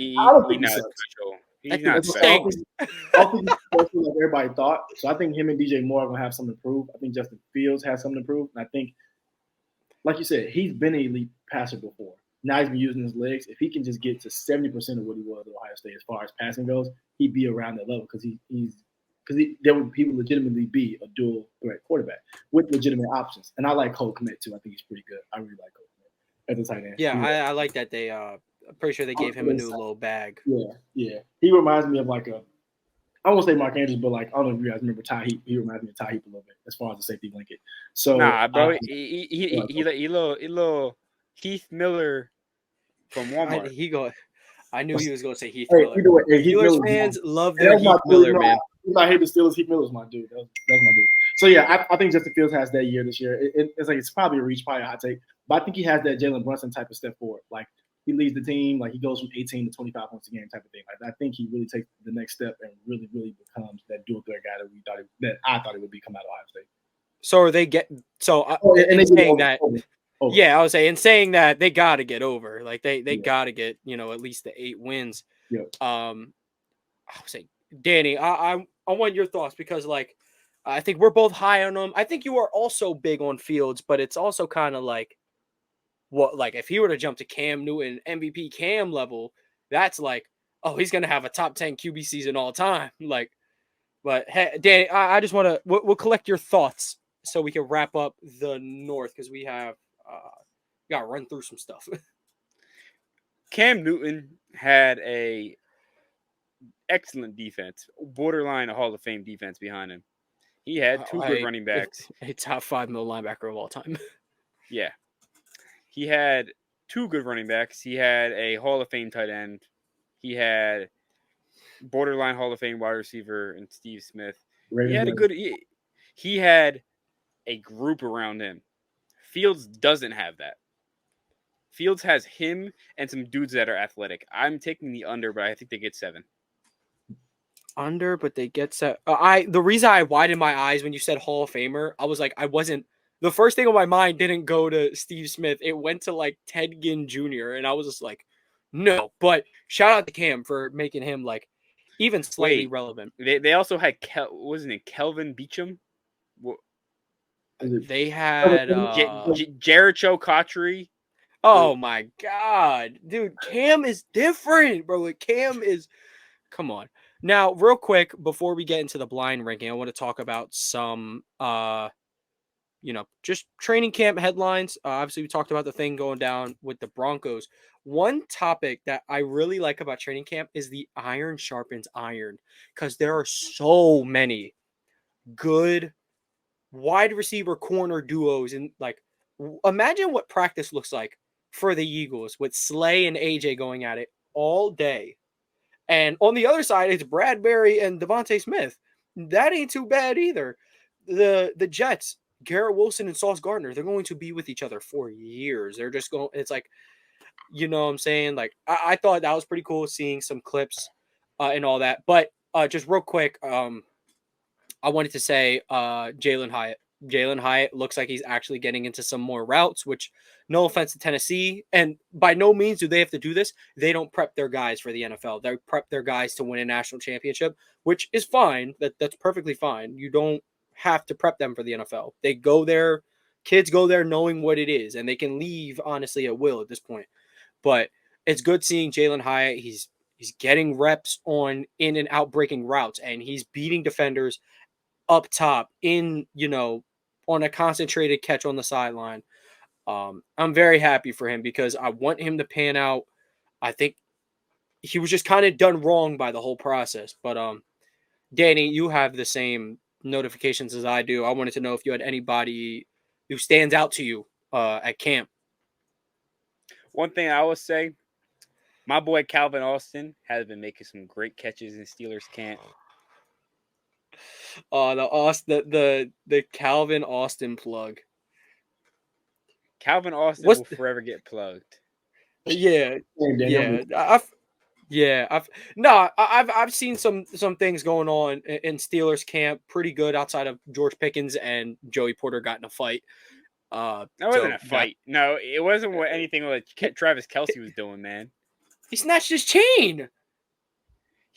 not special. He's not special. I think he's like everybody thought. So I think him and DJ Moore are gonna have something to prove. I think Justin Fields has something to prove, and I think, like you said, he's been an elite passer before. Now he's been using his legs. If he can just get to 70% of what he was at Ohio State as far as passing goes, he'd be around that level because he would legitimately be a dual threat quarterback with legitimate options. And I like Cole Kmet too. I think he's pretty good. I really like Cole Kmet as a tight end. Yeah, I like that they I'm pretty sure they gave him a new little bag. Yeah. He reminds me of like I won't say Mark Andrews, but like I don't know if you guys remember Ty Heap. He reminds me of Ty Heap a little bit as far as the safety blanket. So nah, bro, he little Heath Miller from Walmart. I knew he was going to say Heath Hey, Miller. either way, Heath Steelers Miller, fans love and their that's my Heath dude, Miller, you know, man. I hate the Steelers. Heath Miller's my dude. That's my dude. So yeah, I think Justin Fields has that year this year. It's like it's probably a reach, probably a hot take, but I think he has that Jalen Brunson type of step forward. Like he leads the team, like he goes from 18 to 25 points a game type of thing. Like I think he really takes the next step and really, really becomes that dual threat guy that I thought it would be coming out of Ohio State. So are they saying that? Over. Yeah, I would say in saying that they got to get over. Like they got to get at least the 8 wins. Yeah. I would say, Danny, I want your thoughts because like I think we're both high on him. I think you are also big on Fields, but it's also kind of like if he were to jump to Cam Newton MVP Cam level, that's like, oh, he's gonna have a top 10 QB season all time. Like, but hey, Danny, I just want to we'll collect your thoughts so we can wrap up the North because we have got to run through some stuff. Cam Newton had a excellent defense, borderline a Hall of Fame defense behind him. He had 2 good running backs. A top 5 middle linebacker of all time. Yeah. He had 2 good running backs. He had a Hall of Fame tight end. He had borderline Hall of Fame wide receiver in Steve Smith. He had a group around him. Fields doesn't have that. Fields has him and some dudes that are athletic. I'm taking the under, but I think they get 7. Under, but they get 7. The reason I widened my eyes when you said Hall of Famer, I was like, the first thing on my mind didn't go to Steve Smith. It went to like Ted Ginn Jr. And I was just like, no. But shout out to Cam for making him like even slightly relevant. They also had wasn't it Kelvin Beachum? They had Jericho Cotchery. Oh my God, dude, Cam is different, bro. Like Cam is, come on. Now, real quick, before we get into the blind ranking, I want to talk about some, just training camp headlines. Obviously, we talked about the thing going down with the Broncos. One topic that I really like about training camp is the iron sharpens iron because there are so many good wide receiver corner duos. And like, imagine what practice looks like for the Eagles with Slay and AJ going at it all day. And on the other side, it's Bradbury and Devontae Smith. That ain't too bad either. The Jets, Garrett Wilson and Sauce Gardner, they're going to be with each other for years. They're just going, it's like, you know what I'm saying? Like, I thought that was pretty cool seeing some clips and all that. But just real quick, I wanted to say Jalen Hyatt. Jalen Hyatt looks like he's actually getting into some more routes, which no offense to Tennessee. And by no means do they have to do this. They don't prep their guys for the NFL. They prep their guys to win a national championship, which is fine. That's perfectly fine. You don't have to prep them for the NFL. They go there. Kids go there knowing what it is, and they can leave, honestly, at will at this point. But it's good seeing Jalen Hyatt. He's getting reps on in and out breaking routes, and he's beating defenders up top in, on a concentrated catch on the sideline. I'm very happy for him because I want him to pan out. I think he was just kind of done wrong by the whole process. But Danny, you have the same notifications as I do. I wanted to know if you had anybody who stands out to you at camp. One thing I would say, my boy Calvin Austin has been making some great catches in Steelers camp. The Calvin Austin plug. Calvin Austin will forever get plugged. Yeah. I've seen some things going on in Steelers camp pretty good outside of George Pickens and Joey Porter got in a fight. That wasn't a fight. No, it wasn't anything like Travis Kelce was doing, man. He snatched his chain.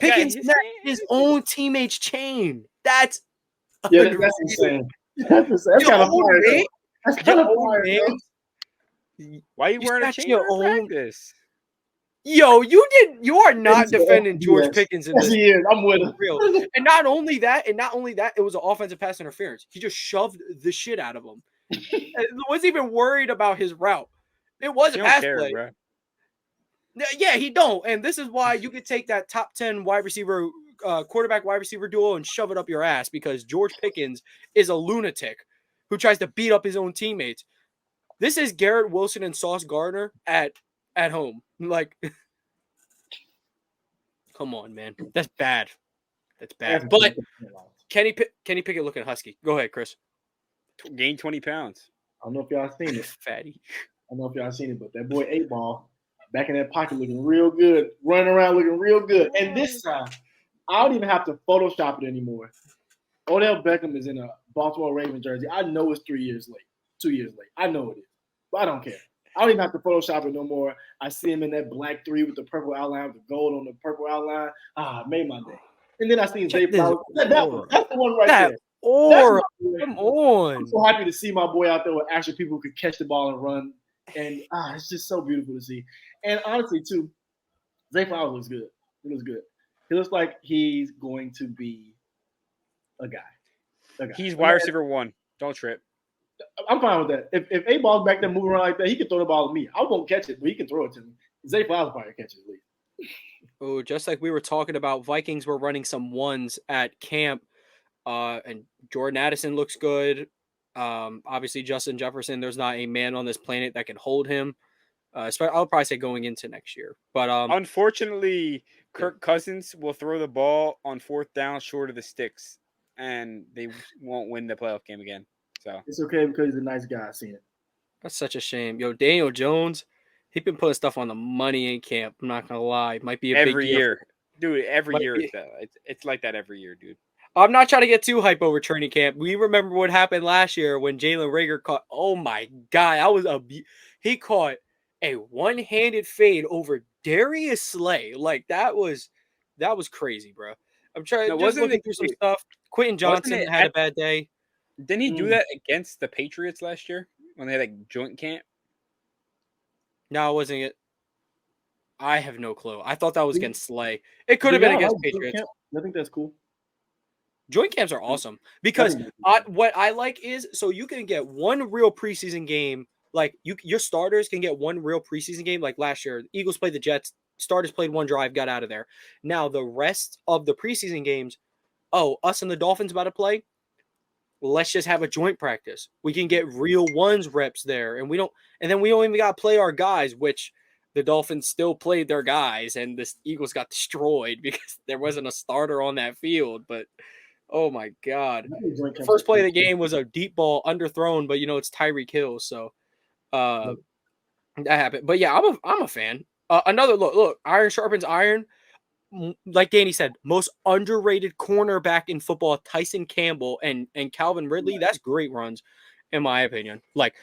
Pickens snatched his own teammate's chain. That's insane. That's kind of funny. That's kind of funny. Why are you wearing a chain in practice? Yo, you are not defending George Pickens in this. Yes, he is. I'm with him. Real. And not only that, it was an offensive pass interference. He just shoved the shit out of him. Wasn't even worried about his route. It was a pass play. Bro. Yeah, he don't. And this is why you could take that top 10 wide receiver, quarterback wide receiver duo and shove it up your ass because George Pickens is a lunatic who tries to beat up his own teammates. This is Garrett Wilson and Sauce Gardner at home. Like, come on, man. That's bad. That's bad. But Kenny Pickett looking husky. Go ahead, Chris. Gained 20 pounds. I don't know if y'all seen it. Fatty. I don't know if y'all seen it, but that boy 8-Ball back in that pocket looking real good, running around looking real good. And this time, I don't even have to Photoshop it anymore. Odell Beckham is in a Baltimore Ravens jersey. I know it's 3 years late, 2 years late. I know it is, but I don't care. I don't even have to Photoshop it no more. I see him in that black 3 with the purple outline, with the gold on the purple outline. Made my day. And then I see Zay Flowers. That's the one right there. Or come on. I'm so happy to see my boy out there with actual people who could catch the ball and run. And it's just so beautiful to see. And honestly, too, Zay Flowers looks good. He looks good. He looks like he's going to be a guy. He's wide receiver 1. Don't trip. I'm fine with that. If 8-Ball's back there moving around like that, he can throw the ball to me. I won't catch it, but he can throw it to me. Zay Flowers probably catch it at least. Oh, just like we were talking about, Vikings were running some ones at camp. And Jordan Addison looks good. Obviously, Justin Jefferson, there's not a man on this planet that can hold him. I'll probably say going into next year. But unfortunately, Kirk Cousins will throw the ball on 4th down short of the sticks, and they won't win the playoff game again. So it's okay because he's a nice guy. I've seen it. That's such a shame. Yo, Daniel Jones, he's been putting stuff on the money in camp. I'm not gonna lie. Might be a every big year, dude. Every year it's like that every year, dude. I'm not trying to get too hype over training camp. We remember what happened last year when Jalen Reagor caught. Oh my God, he caught a one-handed fade over Darius Slay. Like that was crazy, bro. I'm trying just looking through some stuff. Quentin Johnson had a bad day. Didn't he do that against the Patriots last year when they had like joint camp? No, it wasn't it. I have no clue. I thought that was against Slay. It could have been against Patriots. I think that's cool. Joint camps are awesome because what I like is so you can get one real preseason game. Like your starters can get one real preseason game. Like last year, the Eagles played the Jets. Starters played one drive, got out of there. Now the rest of the preseason games, us and the Dolphins about to play. Let's just have a joint practice. We can get real ones reps there, and then we don't even got to play our guys, which the Dolphins still played their guys, and the Eagles got destroyed because there wasn't a starter on that field. But oh my God, the first play of the game was a deep ball underthrown, but it's Tyreek Hill, so that happened. But yeah, I'm a fan. Another look, iron sharpens iron. Like Danny said, most underrated cornerback in football, Tyson Campbell and Calvin Ridley. That's great runs, in my opinion. Like,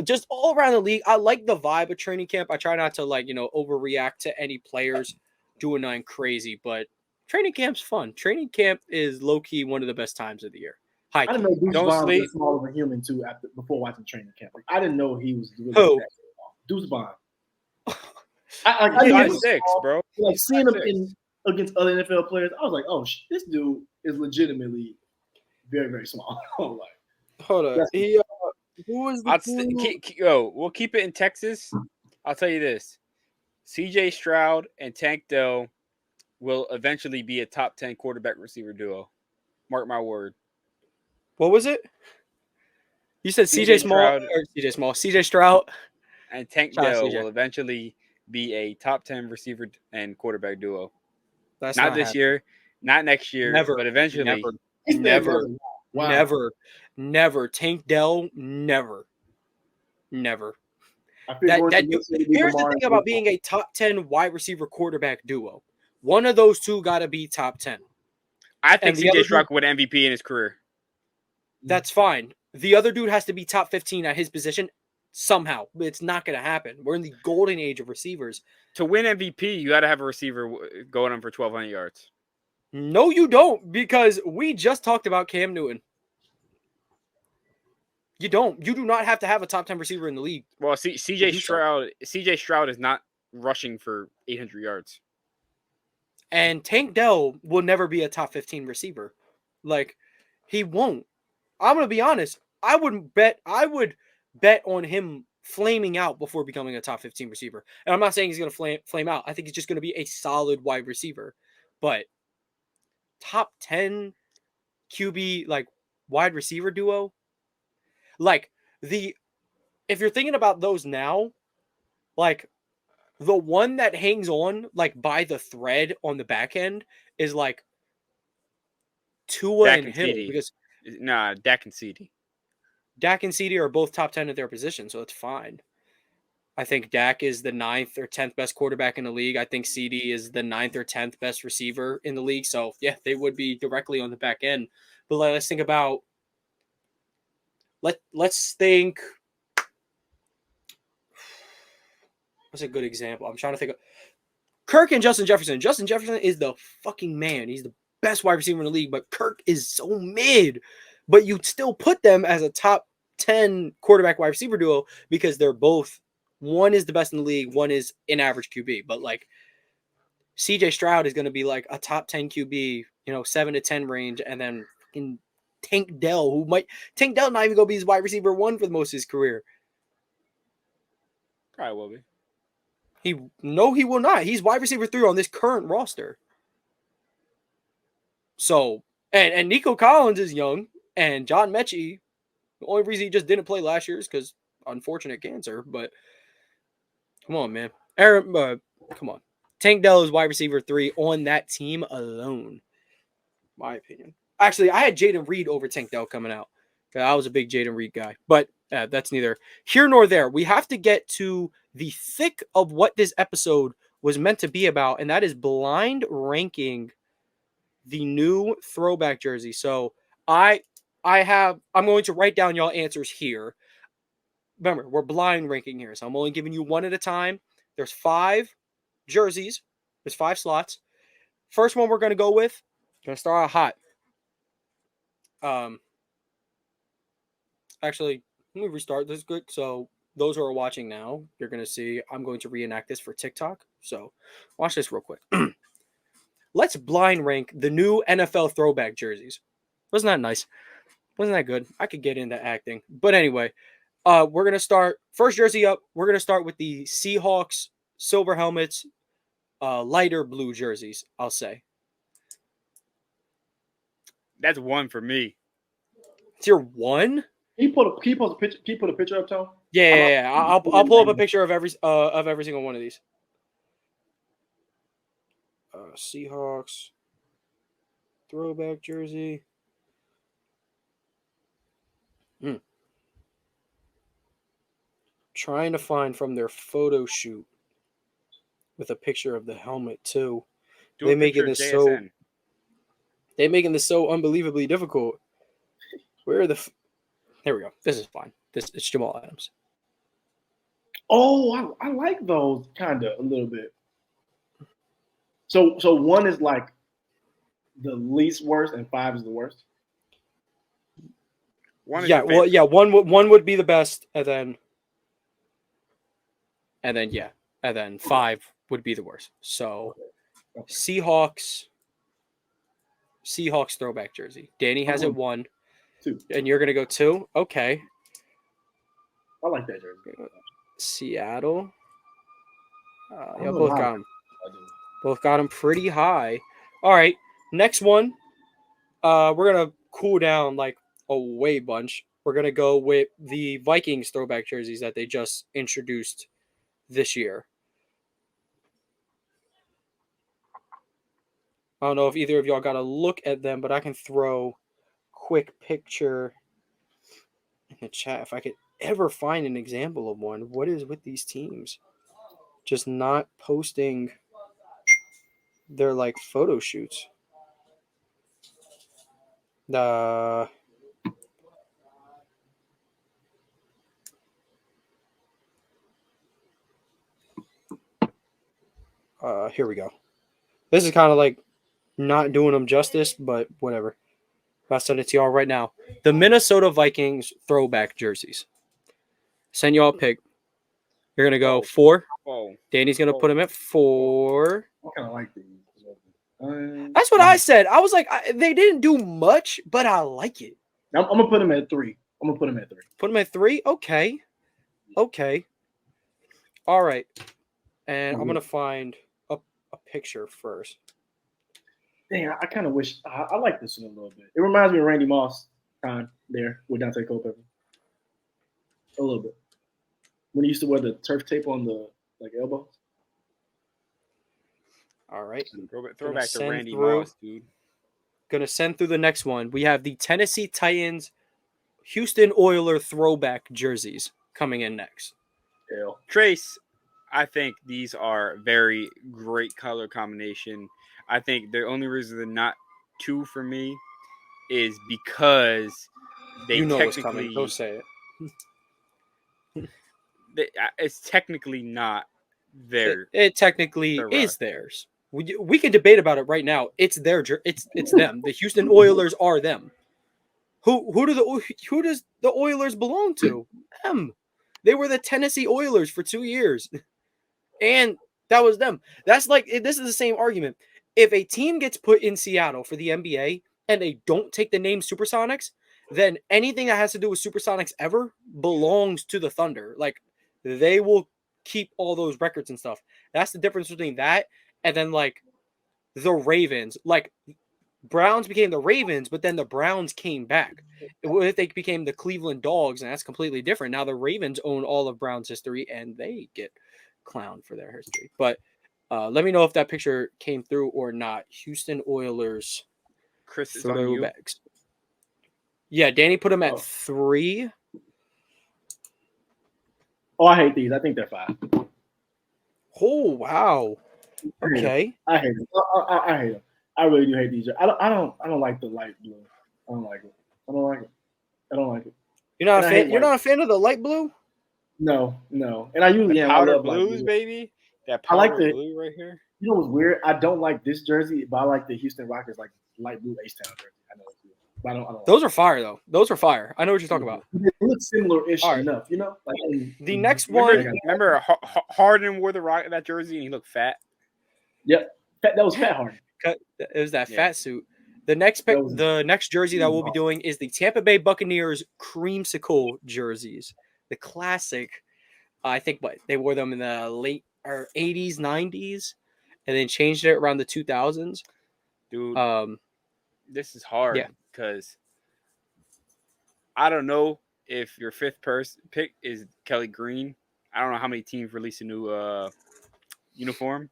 just all around the league, I like the vibe of training camp. I try not to overreact to any players doing nothing crazy, but training camp's fun. Training camp is low key one of the best times of the year. I didn't know Deuce Vaughn was small of a human too before watching training camp. Like, I didn't know he was really that Deuce Vaughn. I 5'6", bro. Like seeing him against other NFL players, I was like, "Oh, this dude is legitimately very, very small." Hold on, who was we'll keep it in Texas. I'll tell you this: C.J. Stroud and Tank Dell will eventually be a top 10 quarterback receiver duo. Mark my word. What was it? You said C.J. Stroud and Tank Dell will eventually be a top 10 receiver and quarterback duo. That's not this year, not next year, but eventually. Never. Tank Dell, never. Here's the thing about being a top 10 wide receiver quarterback duo. One of those two got to be top 10. I think C.J. Stroud would win MVP in his career. That's fine. The other dude has to be top 15 at his position somehow. But it's not going to happen. We're in the golden age of receivers. To win MVP, you got to have a receiver going on for 1,200 yards. No, you don't, because we just talked about Cam Newton. You don't. You do not have to have a top 10 receiver in the league. Well, C.J. Stroud is not rushing for 800 yards. And Tank Dell will never be a top 15 receiver. Like, he won't. I'm going to be honest. I would bet on him flaming out before becoming a top 15 receiver. And I'm not saying he's going to flame out. I think he's just going to be a solid wide receiver. But top 10 QB like wide receiver duo, like if you're thinking about those now, like the one that hangs on like by the thread on the back end is like Tua Dak and and Hill, CD. because Nah, Dak and CD. Dak and CD are both top 10 at their position, so it's fine. I think Dak is the 9th or 10th best quarterback in the league. I think CD is the 9th or 10th best receiver in the league. So, yeah, they would be directly on the back end. But let's think about let's think. What's a good example? I'm trying to think of Kirk and Justin Jefferson. Justin Jefferson is the fucking man. He's the best wide receiver in the league, but Kirk is so mid. But you still put them as a top 10 quarterback wide receiver duo because they're both, one is the best in the league, one is an average QB. But like CJ Stroud is going to be like a top 10 QB, 7 to 10 range, and then in Tank Dell not even going to be his wide receiver 1 for the most of his career. Probably will be. He will not. He's wide receiver 3 on this current roster. So, and Nico Collins is young, and John Mechie, the only reason he just didn't play last year is because unfortunate cancer. But come on, man, Aaron, come on. Tank Dell is wide receiver 3 on that team alone, my opinion. Actually, I had Jaden Reed over Tank Dell coming out. I was a big Jaden Reed guy, but that's neither here nor there. We have to get to the thick of what this episode was meant to be about, and that is blind ranking the new throwback jersey. So I'm going to write down y'all answers here. Remember, we're blind ranking here, so I'm only giving you one at a time. There's 5 jerseys. There's 5 slots. First one we're going to go with, going to start out hot. Actually, let me restart this good. So those who are watching now, you're going to see I'm going to reenact this for TikTok. So watch this real quick. Let's blind rank the new NFL throwback jerseys. Wasn't that nice? Wasn't that good? I could get into acting. But anyway, we're going to start. First jersey up, we're going to start with the Seahawks silver helmets, lighter blue jerseys, I'll say. That's 1 for me. It's your 1? Can you put a picture up, Tom? Yeah. I'll pull up a picture of every single one of these. Seahawks throwback jersey. Trying to find from their photo shoot with a picture of the helmet too. They're making this so unbelievably difficult. Where are the? There we go. This is fine. It's Jamal Adams. Oh, I like those kind of a little bit. So 1 is like the least worst, and 5 is the worst. 1 is one would be the best, and then 5 would be the worst. So Okay. Seahawks throwback jersey. Danny has it 1, 2, and you're gonna go 2. Okay. I like that jersey. Seattle. Both got them pretty high. All right, next one. We're gonna cool down like a way bunch. We're gonna go with the Vikings throwback jerseys that they just introduced this year. I don't know if either of y'all got a look at them, but I can throw quick picture in the chat if I could ever find an example of one. What is with these teams? Just not posting their like photo shoots. Here we go. This is kind of like not doing them justice, but whatever. I'll send it to y'all right now. The Minnesota Vikings throwback jerseys. Send y'all a pic. You're going to go 4. Oh. Danny's going to put him at 4. I kind of like these. That's what I said. I was like, they didn't do much, but I like it. I'm going to put him at 3. Put him at 3? Okay. Okay. All right. And I'm going to find a picture first. Dang, I kind of wish I like this one a little bit. It reminds me of Randy Moss time there with Dante Culpepper. A little bit. When he used to wear the turf tape on the elbows. All right. Throwback to Randy Moss, dude. Gonna send through the next one. We have the Tennessee Titans, Houston Oiler throwback jerseys coming in next. Hell. Trace, I think these are very great color combination. I think the only reason they're not 2 for me is because they what's coming. Don't say it. It's technically not theirs. It technically is theirs. We can debate about it right now. It's their. It's them. The Houston Oilers are them. Who does the Oilers belong to? Them. They were the Tennessee Oilers for 2 years, and that was them. That's like this is the same argument. If a team gets put in Seattle for the NBA and they don't take the name Supersonics, then anything that has to do with Supersonics ever belongs to the Thunder. Like they will keep all those records and stuff. That's the difference between that and then like the Ravens. Like Browns became the Ravens, but then the Browns came back. If they became the Cleveland Dogs, and that's completely different. Now the Ravens own all of Browns history and they get clowned for their history. But let me know if that picture came through or not. Houston Oilers. Chris is on you. Yeah, Danny put them at 3. Oh, I hate these. I think they're 5. Oh wow. Okay. I hate them. I hate them. I really do hate these. I don't like the light blue. I don't like it. I don't like it. You're not a fan. You're not a fan of the light blue? No. And I usually am. Powder blues, baby. That powder blue right here. You know what's weird? I don't like this jersey, but I like the Houston Rockets like light blue H-Town jersey. I know it's weird. But I don't Those are fire though. Those are fire. I know what you're talking about. They look similar-ish enough, you know. Like, the next one. Remember Harden wore that jersey and he looked fat. Yep, that was Fat Harden. It was that fat suit. The next jersey that we'll be doing is the Tampa Bay Buccaneers creamsicle jerseys. The classic. I think they wore them in the late 80s, 90s, and then changed it around the 2000s. Dude, this is hard because I don't know if your 5th pick is Kelly Green. I don't know how many teams release a new uniform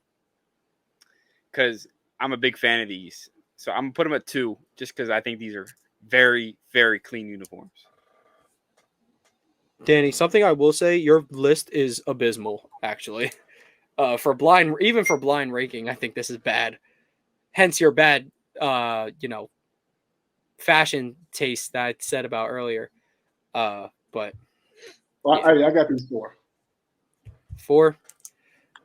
because I'm a big fan of these. So I'm going to put them at 2 just because I think these are very, very clean uniforms. Danny, something I will say, your list is abysmal, actually. For blind ranking, I think this is bad. Hence your bad, fashion taste that I said about earlier. But I got these 4. 4?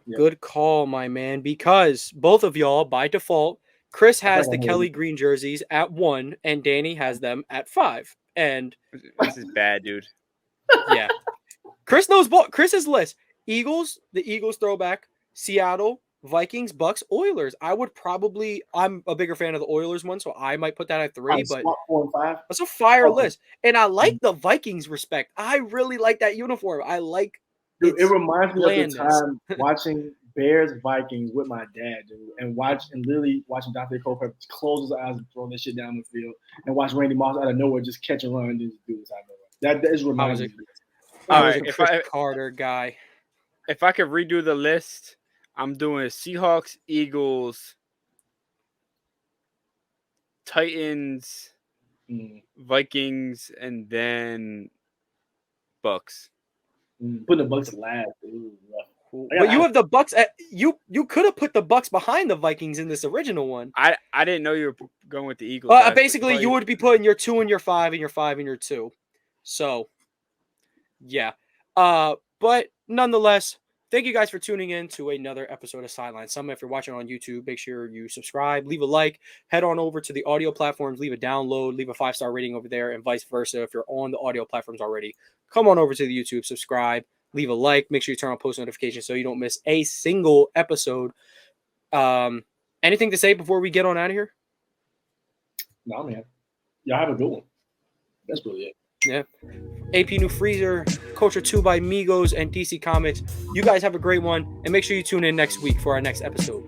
Yep. Good call, my man, because both of y'all, by default, Chris has the Kelly Green jerseys at 1, and Danny has them at 5. And this is bad, dude. Yeah. Chris knows Chris's list. The Eagles throwback, Seattle, Vikings, Bucks, Oilers. I'm a bigger fan of the Oilers one, so I might put that at 3, but 4 and 5. That's a fire list. And I like the Vikings respect. I really like that uniform. I like Dude, it reminds me of the time watching Bears Vikings with my dad, dude, and literally watching Dante Culpepper close his eyes and throw this shit down the field, and watch Randy Moss out of nowhere just catch and run and just do this out of nowhere. That is reminding me. I was a Chris Carter guy. If I could redo the list, I'm doing Seahawks, Eagles, Titans, Vikings, and then Bucks. Put the Bucks last. But you have the Bucks at you could have put the Bucks behind the Vikings in this original one. I didn't know you were going with the Eagles. Basically, you would be putting your 2 and your 5 and your 5 and your 2. So, yeah. But nonetheless, thank you guys for tuning in to another episode of Sideline Summit. If you're watching on YouTube, make sure you subscribe, leave a like, head on over to the audio platforms, leave a download, leave a 5-star rating over there, and vice versa. If you're on the audio platforms already, come on over to the YouTube, subscribe, leave a like, make sure you turn on post notifications so you don't miss a single episode. Anything to say before we get on out of here? No, man. Y'all have a good one. That's really it. Yeah. AP New Freezer, Culture 2 by Migos, and DC Comics. You guys have a great one, and make sure you tune in next week for our next episode.